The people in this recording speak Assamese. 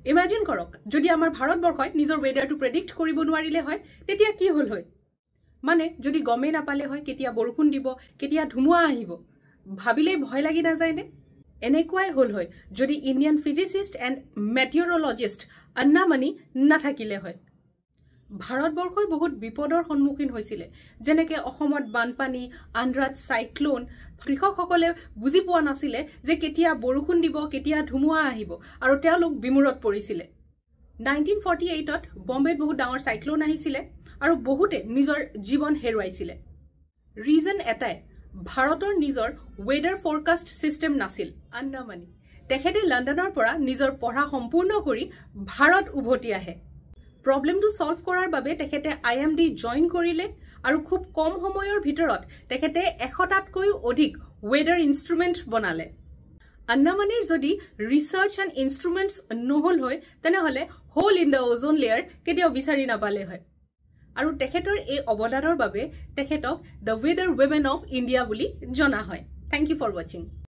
ইমাজিন কৰক যদি আমাৰ ভাৰতবৰ্ষই নিজৰ ৱেডাৰটো প্ৰেডিক্ট কৰিব নোৱাৰিলে হয় তেতিয়া কি হ'ল হয় মানে যদি গমে নাপালে হয় কেতিয়া বৰষুণ দিব কেতিয়া ধুমুহা আহিব ভাবিলে ভয় লাগি নাযায় নে এনেকুৱাই হ'ল হয় যদি ইণ্ডিয়ান ফিজিচিষ্ট এণ্ড মেটিঅৰলজিষ্ট আন্নামানি নাথাকিলে হয় ভাৰতবৰ্ষই বহুত বিপদৰ সন্মুখীন হৈছিল যেনেকৈ অসমত বানপানী আন্ধ্ৰাত সাইক্লোন কৃষকসকলে বুজি পোৱা নাছিল যে কেতিয়া বৰষুণ দিব কেতিয়া ধুমুহা আহিব আৰু তেওঁলোক বিমূৰত পৰিছিল 1948ত বম্বেত বহুত ডাঙৰ সাইক্লোন আহিছিল আৰু বহুতে নিজৰ জীৱন হেৰুৱাইছিল ৰিজন এটাই ভাৰতৰ নিজৰ ৱেডাৰ ফৰকাষ্ট সিস্টেম নাছিল আন্নামানি তেখেতে লণ্ডনৰ পৰা নিজৰ পঢ়া সম্পূৰ্ণ কৰি ভাৰত উভতি আহে প্ৰবলেমটো সলভ কৰাৰ বাবে তেখেতে IMD জয়েন কৰিলে আৰু খুব কম সময়ৰ ভিতৰত তেখেতে 100টাতকৈ অধিক ৱেডাৰ ইনস্ট্ৰুমেন্ট বনালে আন্নামানিৰ যদি ৰিসাৰ্চ এণ্ড ইনস্ট্ৰুমেন্টছ নহল হয় তেনেহলে হোল ইন দ্য ওজন লেয়াৰ কেতিয়াও বিচাৰি নাপালে হয় আৰু তেখেতৰ এই অৱদানৰ বাবে তেখেতক the weather women of India বুলি জনা হয় থ্যাংক ইউ ফৰ ওয়াচিং